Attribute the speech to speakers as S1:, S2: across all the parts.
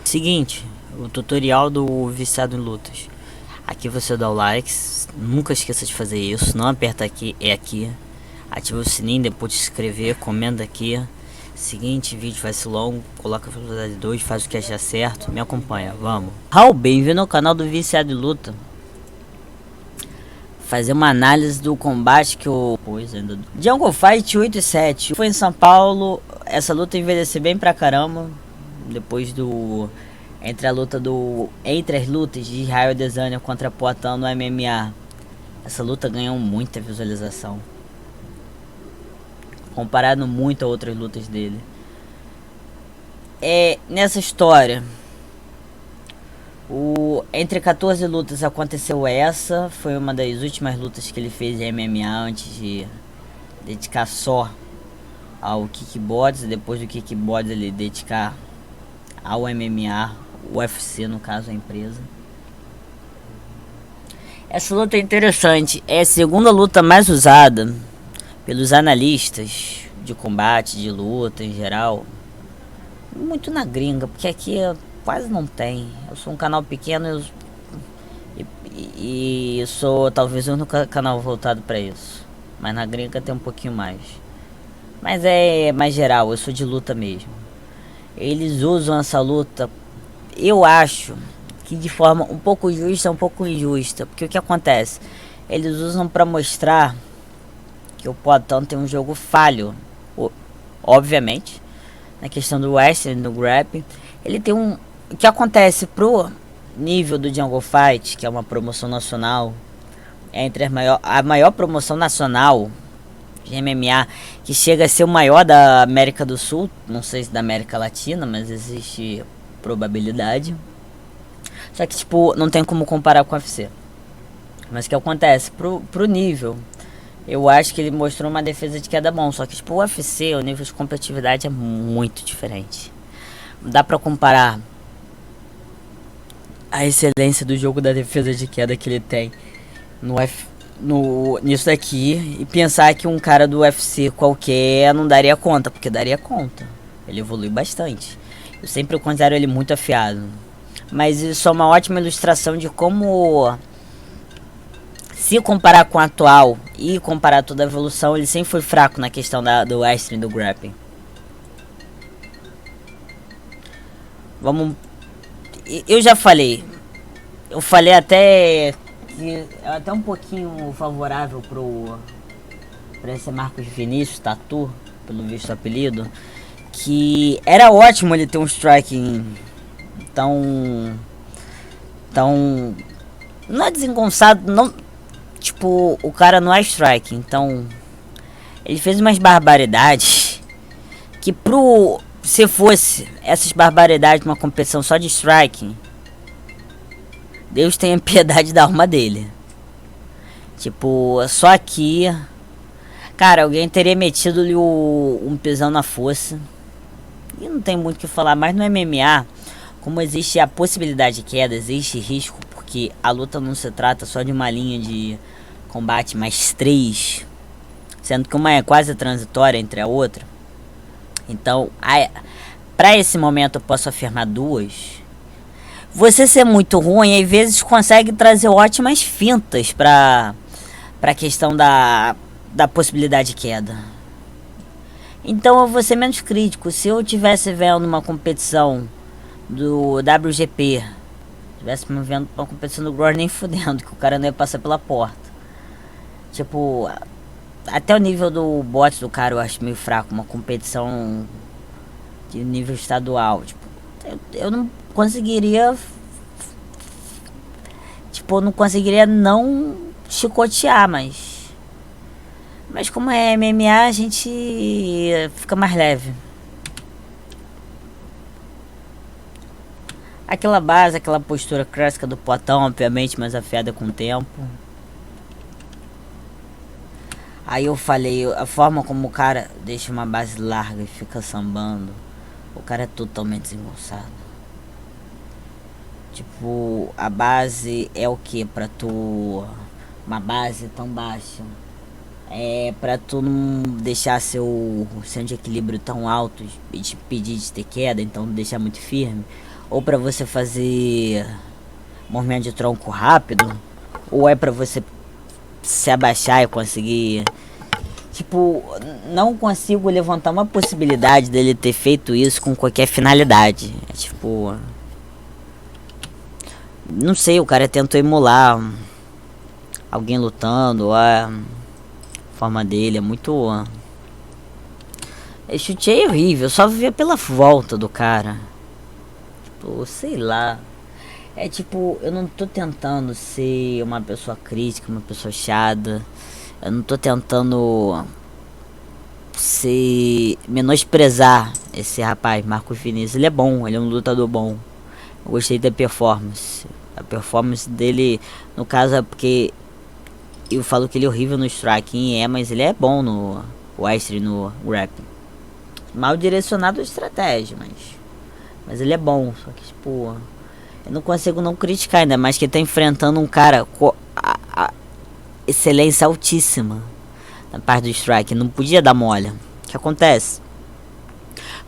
S1: Seguinte, o tutorial do viciado em lutas. Aqui você dá o like, nunca esqueça de fazer isso, não aperta aqui, é aqui. Ativa o sininho, depois de se inscrever, comenta aqui. Seguinte, vídeo vai ser longo, coloca a velocidade 2, faz o que achar certo, me acompanha, vamos. Bem-vindo ao canal do viciado em luta. Fazer uma análise do combate que o Jungle Fight 8 e 7 foi em São Paulo. Essa luta envelheceu bem pra caramba. Depois do entre as lutas de Israel Adesanya contra Poatan no MMA, essa luta ganhou muita visualização comparado muito a outras lutas dele. Nessa história, entre 14 lutas aconteceu essa, foi uma das últimas lutas que ele fez em MMA antes de dedicar só ao kickbox. Depois do kickbox ele dedicar ao MMA, o UFC no caso, a empresa. Essa luta é interessante, é a segunda luta mais usada pelos analistas de combate, de luta em geral, muito na gringa, porque aqui quase não tem. Eu sou um canal pequeno e sou talvez o único canal voltado para isso, mas na gringa tem um pouquinho mais, mas é mais geral, eu sou de luta mesmo. Eles usam essa luta, eu acho que de forma um pouco justa, um pouco injusta, porque o que acontece? Eles usam para mostrar que o Poatan tem um jogo falho, obviamente, na questão do wrestling, do grappling. Ele tem o que acontece pro nível do Jungle Fight, que é uma promoção nacional, entre a maior promoção nacional de MMA, que chega a ser o maior da América do Sul, não sei se da América Latina, mas existe probabilidade. Só que tipo, não tem como comparar com o UFC. Mas o que acontece? Pro nível, eu acho que ele mostrou uma defesa de queda bom. Só que tipo, o UFC, o nível de competitividade é muito diferente. Dá pra comparar a excelência do jogo da defesa de queda que ele tem nisso daqui e pensar que um cara do UFC qualquer não daria conta, porque daria conta. Ele evolui bastante. Eu sempre considero ele muito afiado. Mas isso é uma ótima ilustração de como, se comparar com o atual e comparar toda a evolução, ele sempre foi fraco na questão do wrestling, do grappling. Eu já falei. Eu falei até que é até um pouquinho favorável pra esse Marcos Vinícius, Tatu, pelo visto o apelido, que era ótimo ele ter um striking tão não é desengonçado, não, tipo, o cara não é striking, então ele fez umas barbaridades que se fosse essas barbaridades numa competição só de striking, Deus tenha piedade da alma dele. Tipo, só aqui, cara, alguém teria metido-lhe um pisão na fossa. E não tem muito o que falar, mas no MMA, como existe a possibilidade de queda, existe risco, porque a luta não se trata só de uma linha de combate, mas 3, sendo que uma é quase transitória entre a outra. Então, pra esse momento eu posso afirmar 2. Você ser muito ruim, às vezes consegue trazer ótimas fintas pra questão da possibilidade de queda. Então eu vou ser menos crítico. Se eu tivesse vendo uma competição do WGP, tivesse me vendo uma competição do Glory, nem fudendo, que o cara não ia passar pela porta. Tipo, até o nível do bot do cara eu acho meio fraco. Uma competição de nível estadual, tipo, eu não conseguiria, tipo, eu não conseguiria não chicotear, mas como é MMA, a gente fica mais leve. Aquela base, aquela postura clássica do Poatan, obviamente, mais afiada com o tempo. Aí eu falei, a forma como o cara deixa uma base larga e fica sambando, o cara é totalmente desengonçado. Tipo, a base é o que pra tu? Uma base tão baixa Pra tu não deixar seu centro de equilíbrio tão alto e te pedir de ter queda, então deixar muito firme, ou pra você fazer movimento de tronco rápido, ou é pra você se abaixar e conseguir. Tipo, não consigo levantar uma possibilidade dele ter feito isso com qualquer finalidade. É tipo. Não sei, o cara tentou emular alguém lutando, a forma dele é muito. Esse chute é horrível, só via pela volta do cara. Tipo, sei lá. É tipo, eu não tô tentando ser uma pessoa crítica, uma pessoa chata. Eu não tô tentando se menosprezar esse rapaz, Marcos Vinícius. Ele é bom, ele é um lutador bom. Eu gostei da performance. A performance dele, no caso, é porque eu falo que ele é horrível no striking, mas ele é bom no wrestling, no grappling. Mal direcionado a estratégia, mas ele é bom. Só que, tipo, eu não consigo não criticar, ainda mais que ele tá enfrentando um cara com a excelência altíssima na parte do strike. Não podia dar mole. O que acontece?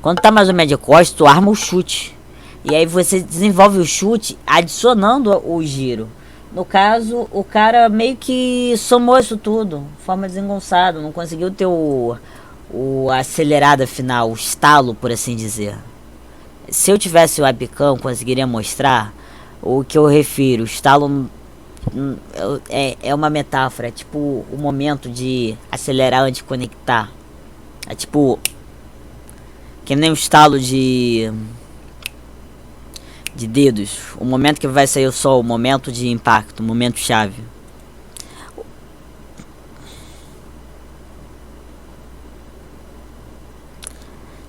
S1: Quando tá mais ou menos de costas, tu arma o chute. E aí você desenvolve o chute adicionando o giro. No caso, o cara meio que somou isso tudo, de forma desengonçada, não conseguiu ter o acelerada final, o estalo, por assim dizer. Se eu tivesse o webcam, conseguiria mostrar o que eu refiro. O estalo é uma metáfora, é tipo o momento de acelerar antes de conectar. É tipo que nem o estalo de dedos, o momento que vai sair o sol, o momento de impacto, o momento chave.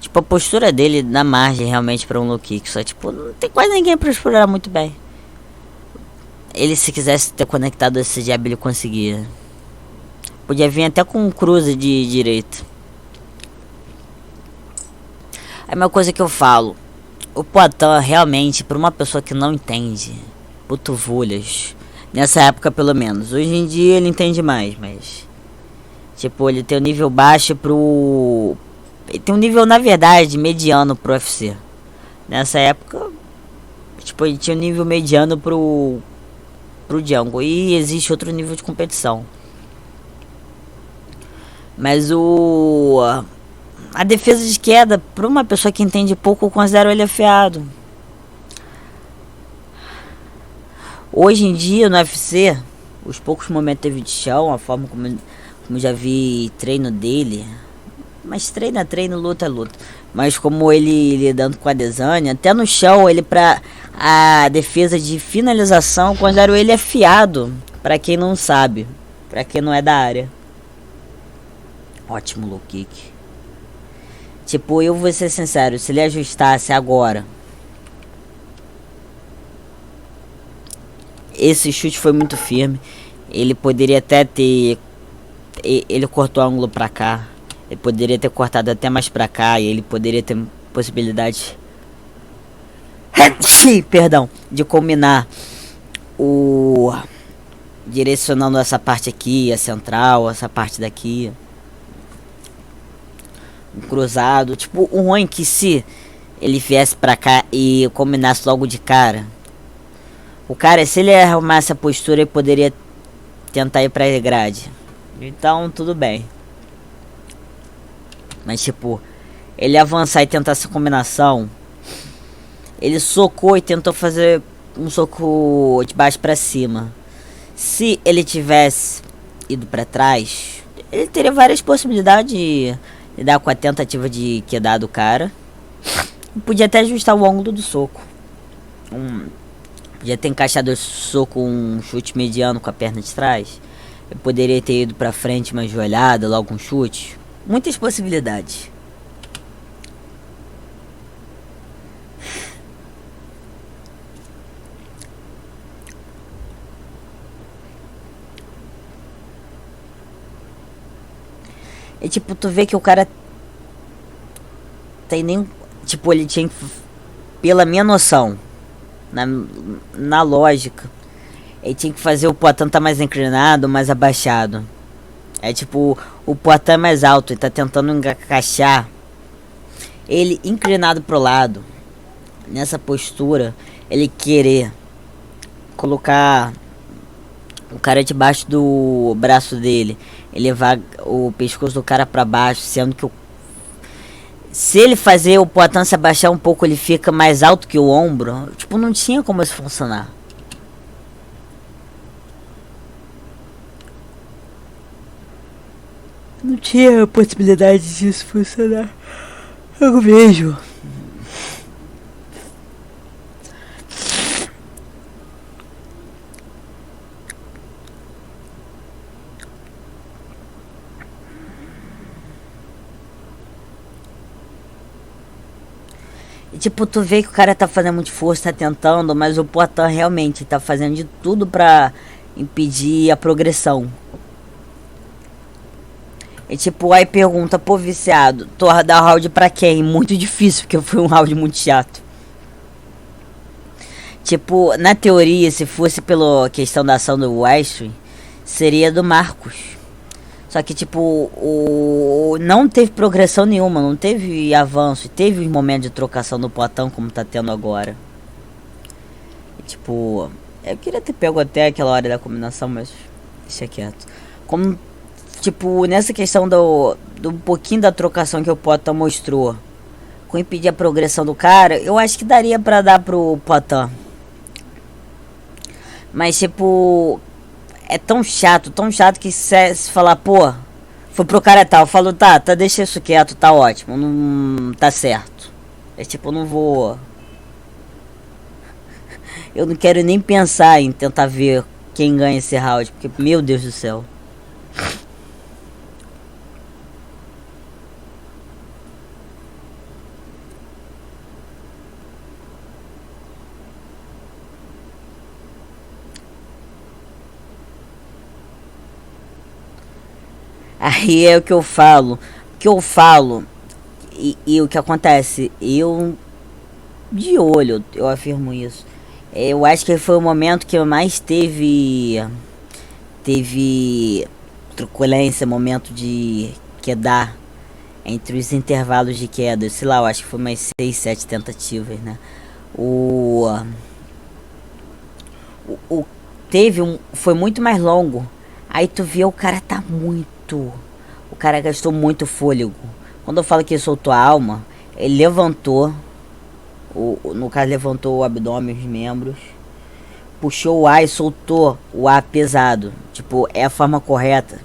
S1: Tipo, a postura dele dá margem realmente para um low kick, só tipo, não tem quase ninguém para explorar muito bem. Ele, se quisesse ter conectado esse jab, ele conseguia. Podia vir até com um cruze de direita. É uma coisa que eu falo. O Poatan realmente, para uma pessoa que não entende putuvulhas, nessa época pelo menos. Hoje em dia ele entende mais, mas tipo, ele tem um nível baixo pro... Ele tem um nível, na verdade, mediano pro UFC. Nessa época, tipo, ele tinha um nível mediano pro Django. E existe outro nível de competição. Mas a defesa de queda, para uma pessoa que entende pouco, eu considero ele afiado. Hoje em dia, no UFC, os poucos momentos que teve de chão, a forma como já vi treino dele, mas treino é treino, luta é luta. Mas como ele lidando com a Adesanya, até no chão, ele pra a defesa de finalização, eu considero ele afiado, para quem não sabe, para quem não é da área. Ótimo low kick. Tipo, eu vou ser sincero, se ele ajustasse agora, esse chute foi muito firme. Ele poderia até ter... Ele cortou o ângulo pra cá. Ele poderia ter cortado até mais pra cá. E ele poderia ter possibilidade... Perdão. De combinar o... direcionando essa parte aqui, a central, essa parte daqui. Cruzado, tipo o ruim que se ele viesse pra cá e combinasse logo de cara, o cara, se ele arrumasse a postura, ele poderia tentar ir pra grade, então tudo bem. Mas tipo, ele avançar e tentar essa combinação, ele socou e tentou fazer um soco de baixo pra cima. Se ele tivesse ido pra trás, ele teria várias possibilidades de lidar com a tentativa de quedar do cara. Podia até ajustar o ângulo do soco. Podia ter encaixado o soco, um chute mediano com a perna de trás. Eu poderia ter ido pra frente uma joelhada, logo um chute. Muitas possibilidades. E tipo, tu vê que o cara tem nem... Tipo, ele tinha... Pela minha noção, na lógica, ele tinha que fazer o Poatan tá mais inclinado, mais abaixado. É tipo, o Poatan é mais alto e tá tentando encaixar ele inclinado pro lado. Nessa postura, ele querer colocar o cara debaixo do braço dele, elevar o pescoço do cara pra baixo, sendo que se ele fazer o Poatan se abaixar um pouco, ele fica mais alto que o ombro. Tipo, não tinha como isso funcionar. Não tinha possibilidade disso funcionar. Eu vejo. E, tipo, tu vê que o cara tá fazendo muito força, tá tentando, mas o Poatan realmente tá fazendo de tudo pra impedir a progressão. E tipo, aí pergunta, pô, viciado, tu dá round pra quem? Muito difícil, porque foi um round muito chato. Tipo, na teoria, se fosse pela questão da ação do Wesley, seria do Marcos. Só que, tipo, não teve progressão nenhuma, não teve avanço. Teve um momento de trocação do Poatan, como tá tendo agora. E, tipo, eu queria ter pego até aquela hora da combinação, mas deixa quieto. Como, tipo, nessa questão do pouquinho da trocação que o Poatan mostrou, com impedir a progressão do cara, eu acho que daria pra dar pro Poatan. Mas, tipo, é tão chato que se falar, pô, foi pro cara tal, falou, tá, deixa isso quieto, tá ótimo, não tá certo. É tipo, eu não vou. Eu não quero nem pensar em tentar ver quem ganha esse round, porque, meu Deus do céu. Aí é o que eu falo. O que eu falo e o que acontece, eu de olho, eu afirmo isso. Eu acho que foi o momento que eu mais teve truculência, momento de quedar entre os intervalos de queda. Sei lá, eu acho que foi mais 6, 7 tentativas, né? O, o teve um, foi muito mais longo. Aí tu vê o cara tá muito, o cara gastou muito fôlego. Quando eu falo que ele soltou a alma, ele levantou, no caso levantou o abdômen, os membros, puxou o ar e soltou o ar pesado. Tipo, é a forma correta.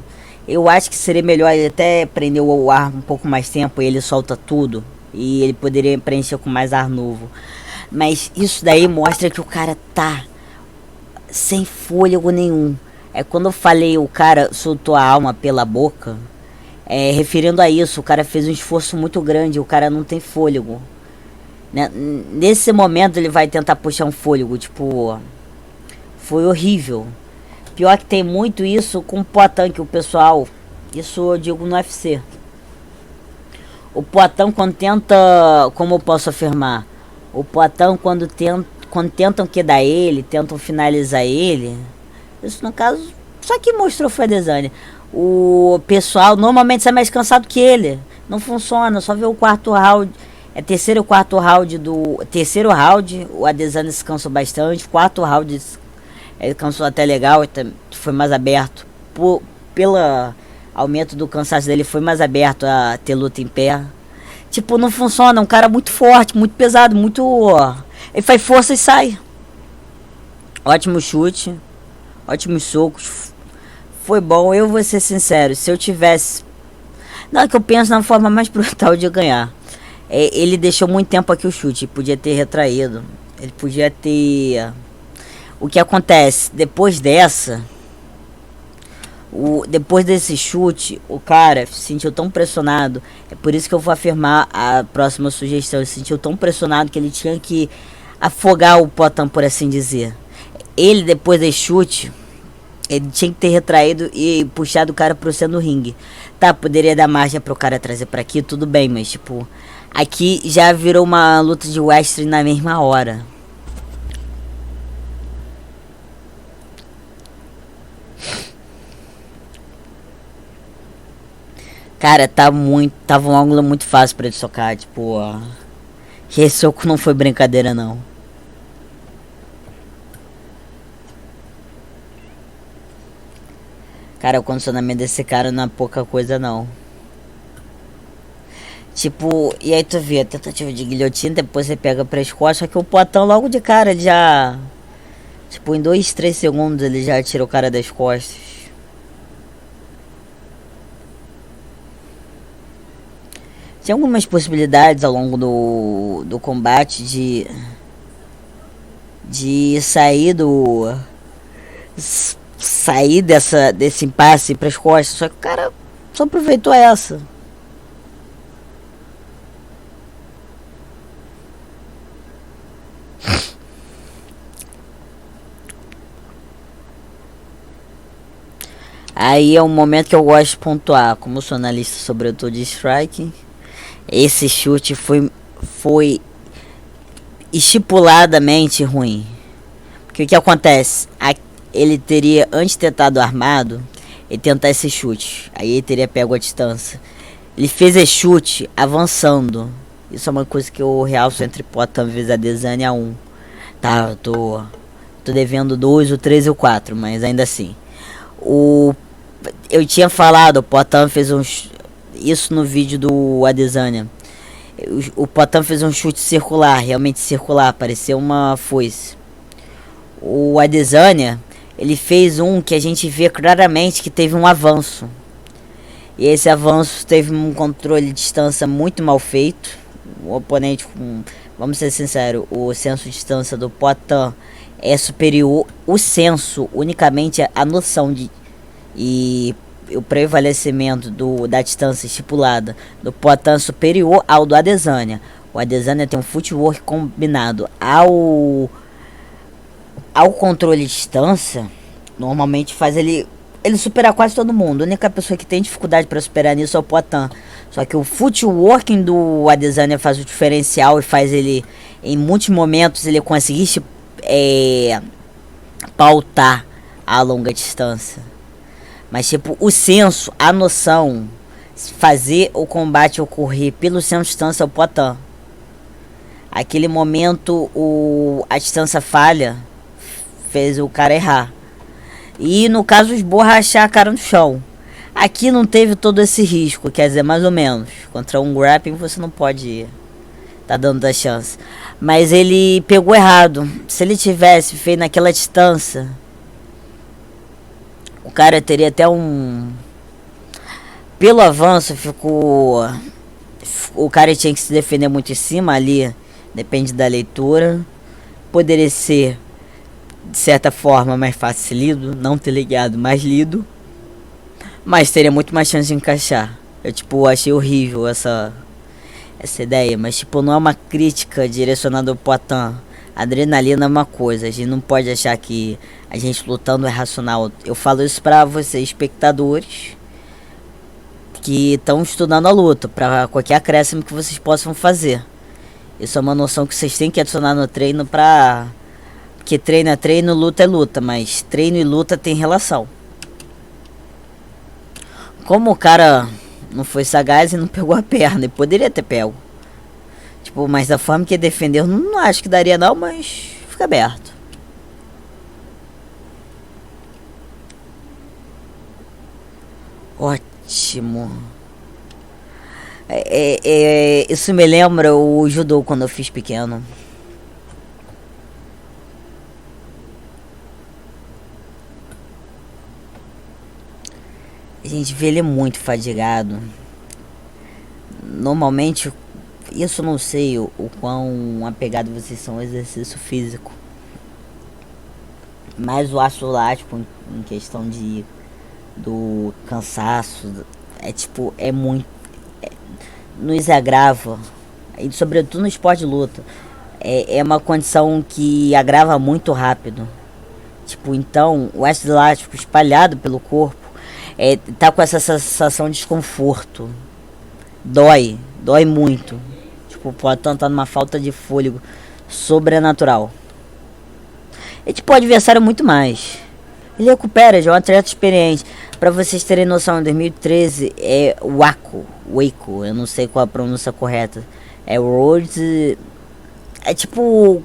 S1: Eu acho que seria melhor ele até prender o ar um pouco mais tempo e ele solta tudo. E ele poderia preencher com mais ar novo. Mas isso daí mostra que o cara tá sem fôlego nenhum. É quando eu falei o cara soltou a alma pela boca, referindo a isso, o cara fez um esforço muito grande, o cara não tem fôlego. Né? Nesse momento ele vai tentar puxar um fôlego, tipo, foi horrível. Pior que tem muito isso com o Poatan, que o pessoal, isso eu digo no UFC. O Poatan quando tenta, como eu posso afirmar, o Poatan quando tentam quedar ele, tentam finalizar ele, isso no caso, só que mostrou foi a Adesanya. O pessoal normalmente sai mais cansado que ele. Não funciona, só ver o quarto round. É terceiro e quarto round do. Terceiro round, o Adesanya se cansou bastante. Quarto round, ele cansou até legal, foi mais aberto. Pelo aumento do cansaço dele, foi mais aberto a ter luta em pé. Tipo, não funciona, é um cara muito forte, muito pesado, muito. Ele faz força e sai. Ótimo chute. Ótimos socos. Foi bom, eu vou ser sincero. Se eu tivesse. Não, é que eu penso na forma mais brutal de ganhar. Ele deixou muito tempo aqui o chute. Podia ter retraído. Ele podia ter. O que acontece? Depois dessa. Depois desse chute, o cara se sentiu tão pressionado. É por isso que eu vou afirmar a próxima sugestão. Ele se sentiu tão pressionado que ele tinha que afogar o Poatan, por assim dizer. Ele, depois desse chute, ele tinha que ter retraído e puxado o cara pro centro do ringue. Tá, poderia dar margem pro cara trazer pra aqui, tudo bem, mas tipo, aqui já virou uma luta de wrestling na mesma hora. Cara, tava um ângulo muito fácil pra ele socar, tipo, ó. Esse soco não foi brincadeira, não. Cara, o condicionamento desse cara não é pouca coisa, não. Tipo, e aí tu vê a tentativa de guilhotina, depois você pega pra costas, só que o Potão logo de cara ele já... Tipo, em 2, 3 segundos ele já tira o cara das costas. Tinha algumas possibilidades ao longo do combate de sair desse impasse pras costas, só que o cara só aproveitou essa. Aí é um momento que eu gosto de pontuar, como sou analista sobretudo de striking, esse chute foi estipuladamente ruim. Porque o que acontece? Ele teria, antes de ter estado armado, ele tentar esse chute. Aí ele teria pego a distância. Ele fez esse chute avançando. Isso é uma coisa que eu realço entre Poatan vezes a Adesanya 1. Tá, eu tô devendo 2, o 3 e o 4, mas ainda assim. Eu tinha falado, o Poatan fez isso no vídeo do Adesanya. O Poatan fez um chute circular, realmente circular, parecia uma foice. O Adesanya, ele fez um que a gente vê claramente que teve um avanço. E esse avanço teve um controle de distância muito mal feito. O oponente, vamos ser sinceros, o senso de distância do Poatan é superior. O senso, unicamente a noção e o prevalecimento da distância estipulada do Poatan superior ao do Adesanya. O Adesanya tem um footwork combinado ao controle de distância, normalmente faz ele superar quase todo mundo. A única pessoa que tem dificuldade para superar nisso é o Poatan. Só que o footworking do Adesanya faz o diferencial e faz ele, em muitos momentos, ele conseguir pautar a longa distância. Mas tipo, o senso, a noção, fazer o combate ocorrer pelo senso de distância é o Poatan. Aquele momento a distância falha, fez o cara errar. E no caso esborrachar a cara no chão. Aqui não teve todo esse risco, quer dizer, mais ou menos. Contra um grappling você não pode tá dando a chance. Mas ele pegou errado. Se ele tivesse feito naquela distância, o cara teria até pelo avanço ficou... O cara tinha que se defender muito em cima ali. Depende da leitura. Poderia ser, de certa forma, mais fácil lido. Não ter ligado, mais lido. Mas teria muito mais chance de encaixar. Eu achei horrível essa ideia. Mas não é uma crítica direcionada ao Poatan. Adrenalina é uma coisa. A gente não pode achar que a gente lutando é racional. Eu falo isso pra vocês, espectadores, que estão estudando a luta, pra qualquer acréscimo que vocês possam fazer. Isso é uma noção que vocês têm que adicionar no treino porque treino é treino, luta é luta. Mas treino e luta tem relação. Como o cara não foi sagaz e não pegou a perna, e poderia ter pego. Mas da forma que ele defendeu, não acho que daria não, mas fica aberto. Ótimo. Isso me lembra o judô quando eu fiz pequeno. A gente vê ele muito fadigado. Normalmente, isso eu não sei o quão apegados vocês são ao exercício físico. Mas o ácido lático, em questão do cansaço, é muito... nos agrava. E sobretudo no esporte de luta. É uma condição que agrava muito rápido. Então, o ácido lático espalhado pelo corpo tá com essa sensação de desconforto. Dói muito. Pode estar numa falta de fôlego sobrenatural. Ele o adversário muito mais. Ele recupera, já é um atleta experiente. Pra vocês terem noção, em 2013 é Waco, eu não sei qual a pronúncia correta. É World. É tipo.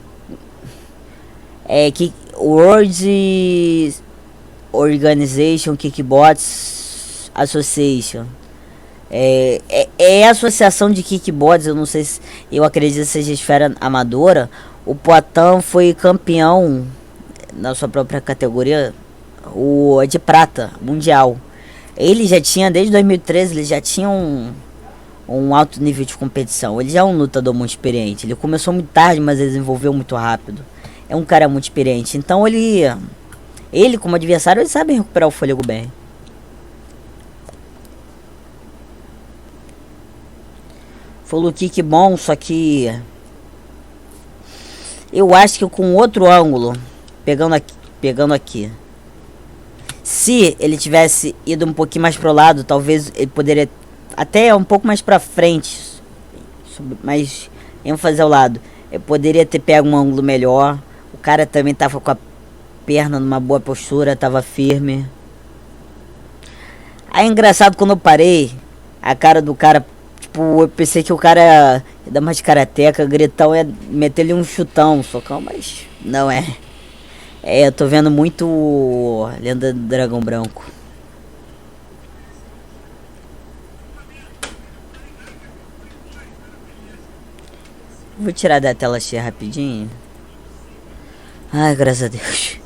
S1: World Organization Kickbox Association. É a associação de kickboards, eu não sei se. Eu acredito que seja esfera amadora. O Poitin foi campeão na sua própria categoria, o de prata mundial. Ele já tinha, desde 2013, ele já tinha um alto nível de competição. Ele já é um lutador muito experiente. Ele começou muito tarde, mas ele desenvolveu muito rápido. É um cara muito experiente. Então ele como adversário, ele sabe recuperar o fôlego bem. Foi o kick bom, só que eu acho que com outro ângulo, pegando aqui. Se ele tivesse ido um pouquinho mais pro lado, talvez ele poderia até um pouco mais pra frente, mais ênfase ao lado. Ele poderia ter pego um ângulo melhor. O cara também tava com a perna numa boa postura, tava firme. Aí engraçado, quando eu parei, a cara do cara, tipo, eu pensei que o cara ia dar mais de karateca, gritão, ia meter-lhe um chutão, socão, mas não é. Eu tô vendo muito Lenda do Dragão Branco. Vou tirar da tela cheia rapidinho. Ai, graças a Deus.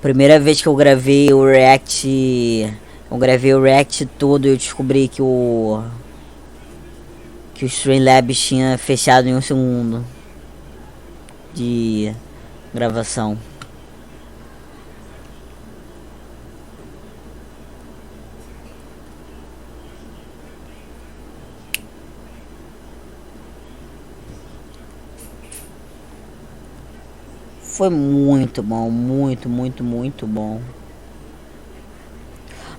S1: Primeira vez que eu gravei o react. Eu gravei o react todo e eu descobri que o Streamlabs tinha fechado em um segundo de gravação. Foi muito bom, muito bom.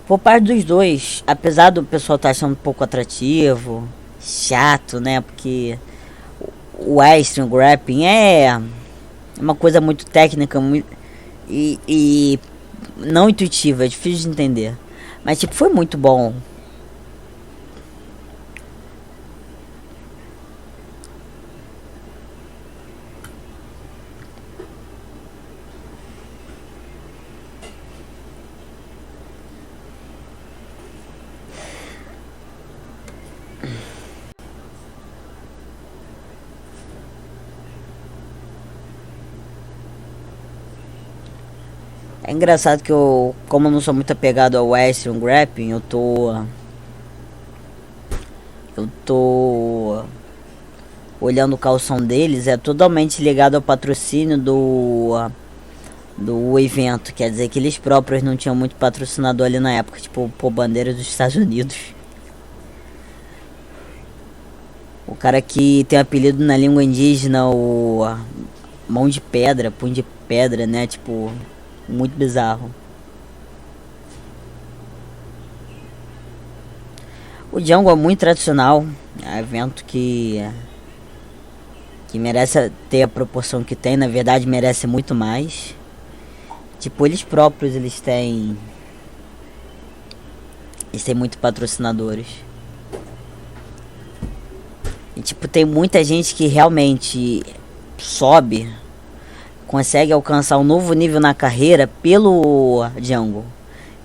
S1: Por parte dos dois, apesar do pessoal estar achando um pouco atrativo, chato, né? Porque o Ice Grappling é uma coisa muito técnica e não intuitiva, é difícil de entender. Mas tipo, foi muito bom. É engraçado que como eu não sou muito apegado ao Western Grappling, eu tô olhando o calção deles, é totalmente ligado ao patrocínio do evento. Quer dizer que eles próprios não tinham muito patrocinador ali na época, tipo, pô, bandeira dos Estados Unidos. O cara que tem apelido na língua indígena, o mão de pedra, punho de pedra, né? Tipo, muito bizarro. O Jungle é muito tradicional, é um evento que merece ter a proporção que tem, na verdade merece muito mais. Tipo, eles próprios, eles têm muito patrocinadores. E tipo, tem muita gente que realmente sobe, consegue alcançar um novo nível na carreira pelo Jungle.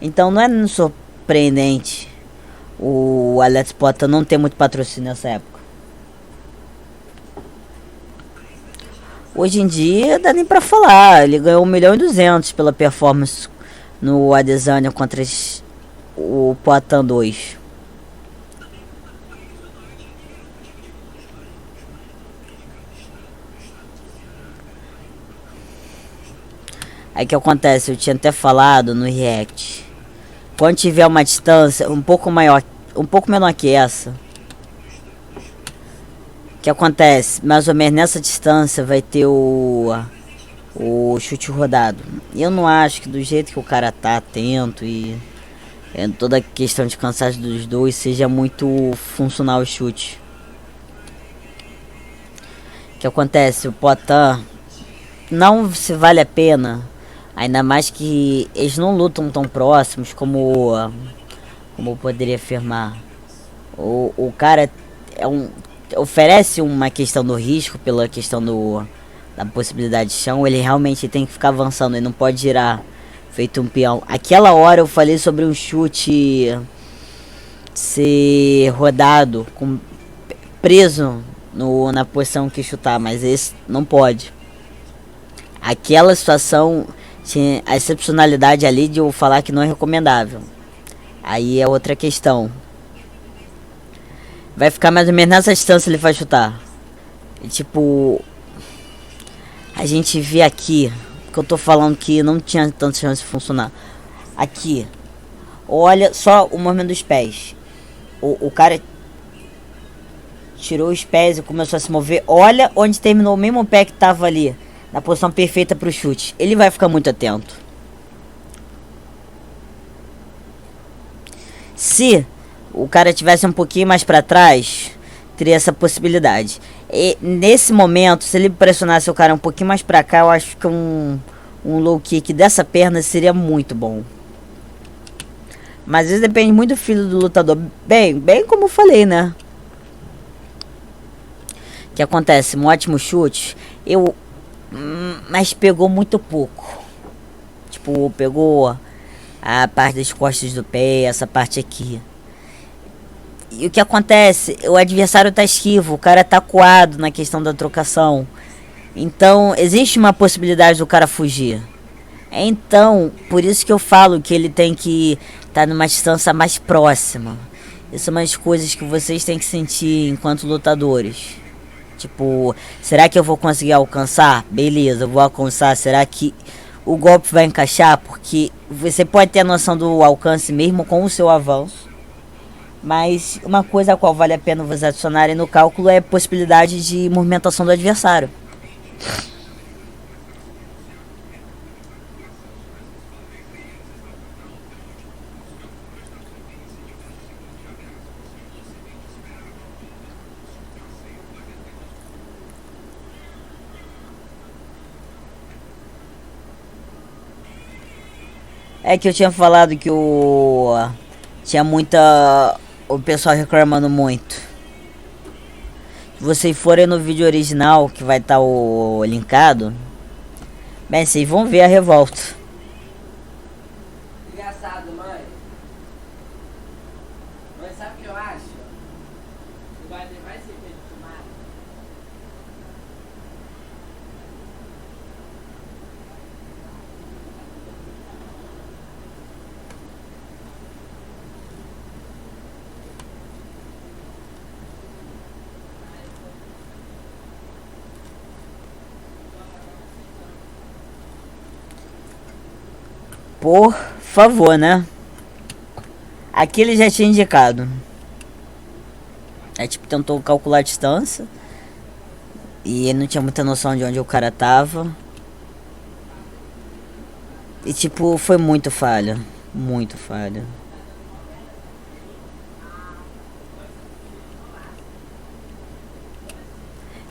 S1: Então não é surpreendente o Alex Poitin não ter muito patrocínio nessa época. Hoje em dia dá nem pra falar, ele ganhou 1.200.000 pela performance no Adesanya contra o Poitin 2. Aí que acontece, eu tinha até falado no React. Quando tiver uma distância um pouco maior, um pouco menor que essa, que acontece, mais ou menos nessa distância vai ter o chute rodado. E eu não acho que do jeito que o cara tá atento e toda a questão de cansaço dos dois seja muito funcional o chute. Que acontece, o Poitin não se vale a pena Ainda mais que eles não lutam tão próximos como eu poderia afirmar. O cara é um, oferece uma questão do risco pela questão da possibilidade de chão. Ele realmente tem que ficar avançando, ele não pode girar feito um peão. Aquela hora eu falei sobre um chute ser rodado, preso na posição que chutar, mas esse não pode. Aquela situação tinha a excepcionalidade ali de eu falar que não é recomendável. Aí é outra questão. Vai ficar mais ou menos nessa distância ele vai chutar. E, tipo, a gente vê aqui, que eu tô falando que não tinha tanta chance de funcionar. Aqui, olha só o movimento dos pés. O cara tirou os pés e começou a se mover. Olha onde terminou o mesmo pé que tava ali, na posição perfeita pro chute. Ele vai ficar muito atento. Se o cara tivesse um pouquinho mais para trás, teria essa possibilidade. E nesse momento, se ele pressionasse o cara um pouquinho mais para cá, eu acho que um low kick dessa perna seria muito bom. Mas isso depende muito do filho do lutador. Bem como eu falei, né? O que acontece? Um ótimo chute. Mas pegou muito pouco. Tipo, pegou a parte das costas do pé, essa parte aqui. E o que acontece? O adversário tá esquivo, o cara tá coado na questão da trocação. Então, existe uma possibilidade do cara fugir. Então, por isso que eu falo que ele tem que estar numa distância mais próxima. Isso são umas coisas que vocês têm que sentir enquanto lutadores. Tipo, será que eu vou conseguir alcançar? Beleza, eu vou alcançar. Será que o golpe vai encaixar? Porque você pode ter a noção do alcance mesmo com o seu avanço. Mas uma coisa a qual vale a pena vocês adicionarem no cálculo é a possibilidade de movimentação do adversário. É que eu tinha falado que tinha muita... O pessoal reclamando muito. Se vocês forem no vídeo original, que vai estar o linkado, bem, vocês vão ver a revolta.
S2: Engraçado, mãe. Mãe, sabe o que eu acho? Tu vai ter mais cerveja de tomate.
S1: Por favor, né? Aqui ele já tinha indicado. É tipo, tentou calcular a distância. E ele não tinha muita noção de onde o cara tava. E tipo, foi muito falha. Muito falha.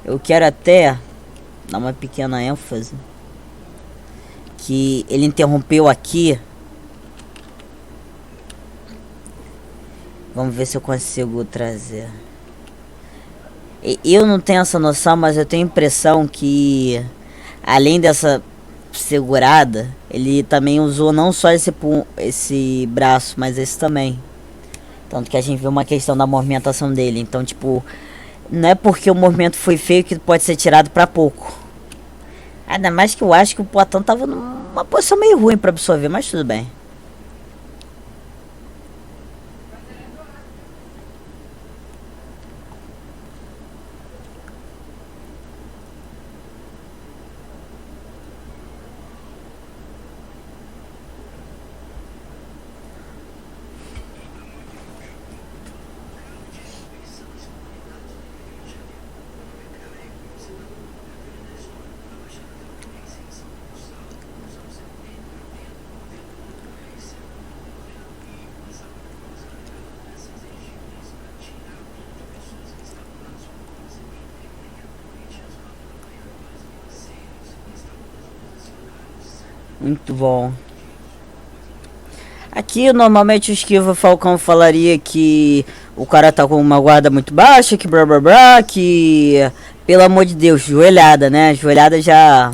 S1: Eu quero até dar uma pequena ênfase. Que ele interrompeu aqui. Vamos ver se eu consigo trazer. Eu não tenho essa noção, mas eu tenho a impressão que, além dessa segurada, ele também usou não só esse braço, mas esse também. Tanto que a gente vê uma questão da movimentação dele. Então, tipo, não é porque o movimento foi feio que pode ser tirado pra pouco. Ainda mais que eu acho que o Poatan tava numa posição meio ruim pra absorver, mas tudo bem. Muito bom. Aqui, normalmente, o Esquiva Falcão falaria que o cara tá com uma guarda muito baixa, que blá blá blá, que... Pelo amor de Deus, joelhada, né? Joelhada já...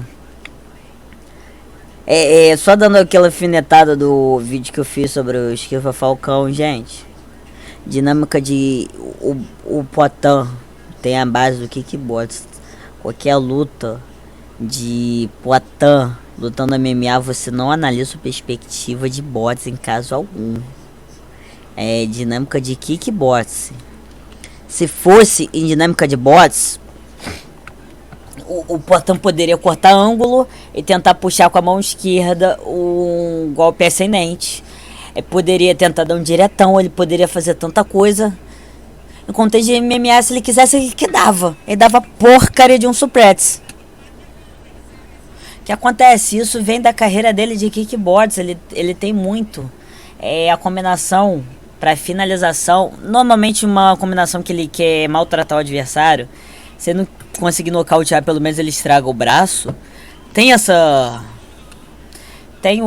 S1: só dando aquela alfinetada do vídeo que eu fiz sobre o Esquiva Falcão, gente. Dinâmica de... O Potan tem a base do kickbox. Qualquer luta de Poatan lutando MMA, você não analisa a perspectiva de bots em caso algum. É dinâmica de kickbox. Se fosse em dinâmica de bots, o Poatan poderia cortar ângulo e tentar puxar com a mão esquerda um golpe ascendente. Poderia tentar dar um diretão, ele poderia fazer tanta coisa. Enquanto de MMA, se ele quisesse, ele que dava. Ele dava porcaria de um suplex. O que acontece? Isso vem da carreira dele de kickbox. Ele tem muito. A combinação para finalização. Normalmente uma combinação que ele quer maltratar o adversário. Se não conseguir nocautear, pelo menos ele estraga o braço. Tem essa... Tem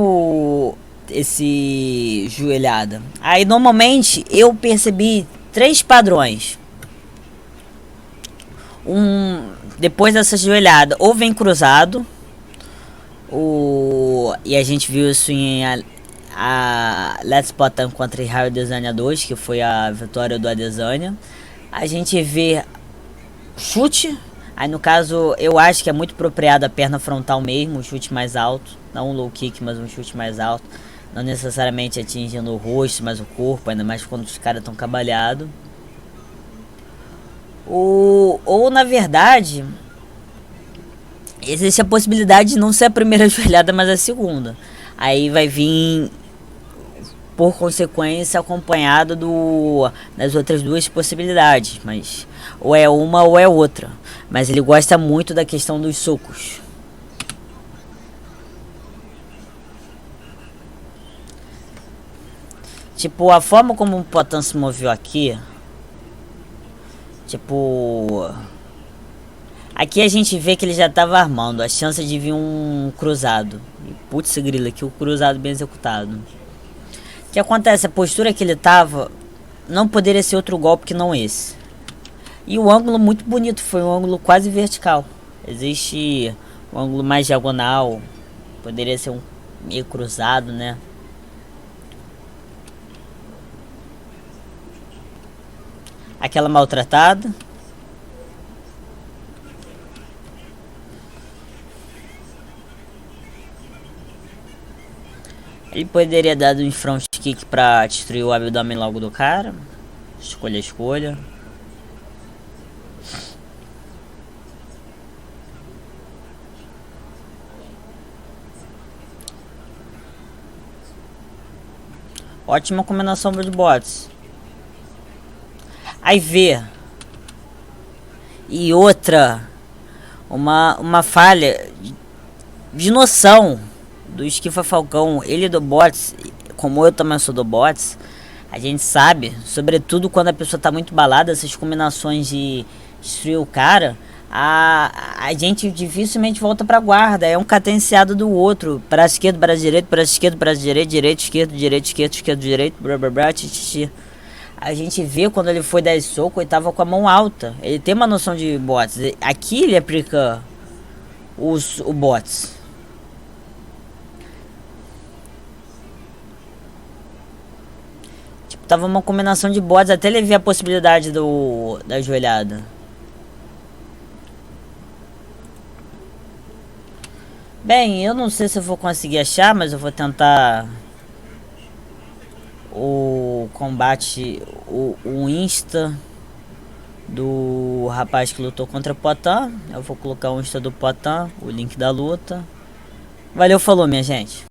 S1: esse joelhada. Aí normalmente eu percebi 3 padrões. Depois dessa joelhada, ou vem cruzado. E a gente viu isso em a Let's Potan contra Israel Adesanya 2, que foi a vitória do Adesanya. A gente vê chute. Aí no caso eu acho que é muito apropriado a perna frontal mesmo, um chute mais alto. Não um low kick, mas um chute mais alto. Não necessariamente atingindo o rosto, mas o corpo, ainda mais quando os caras estão cabalhados. Ou na verdade, existe a possibilidade de não ser a primeira joelhada, mas a segunda. Aí vai vir, por consequência, acompanhado das outras 2 possibilidades. Mas ou é uma ou é outra. Mas ele gosta muito da questão dos socos. Tipo, a forma como o Poatan se moveu aqui. Tipo... Aqui a gente vê que ele já estava armando. A chance de vir um cruzado. Putz, grila, aqui o cruzado bem executado. O que acontece? A postura que ele tava não poderia ser outro golpe que não esse. E o ângulo muito bonito. Foi um ângulo quase vertical. Existe um ângulo mais diagonal. Poderia ser um meio cruzado, né? Aquela maltratada. Ele poderia dar um front kick pra destruir o abdômen logo do cara. Escolha. Ótima combinação de bots. Aí vê. E outra. Uma falha de noção do Esquiva Falcão. Ele do bots, como eu também sou do bots. A gente sabe, sobretudo quando a pessoa tá muito balada, essas combinações de destruir o cara, a gente dificilmente volta pra guarda. É um cadenciado do outro. Para esquerdo, para direito, para esquerdo, para direito, direito, esquerdo, direito, esquerdo, esquerdo, direito, blá blá blá, titi. A gente vê quando ele foi dar soco, ele tava com a mão alta. Ele tem uma noção de bots. Aqui ele aplica o bots. Tipo, tava uma combinação de bots até ele ver a possibilidade da joelhada. Bem, eu não sei se eu vou conseguir achar, mas eu vou tentar o combate, o Insta do rapaz que lutou contra o Poatan. Eu vou colocar o Insta do Poatan, o link da luta. Valeu, falou, minha gente.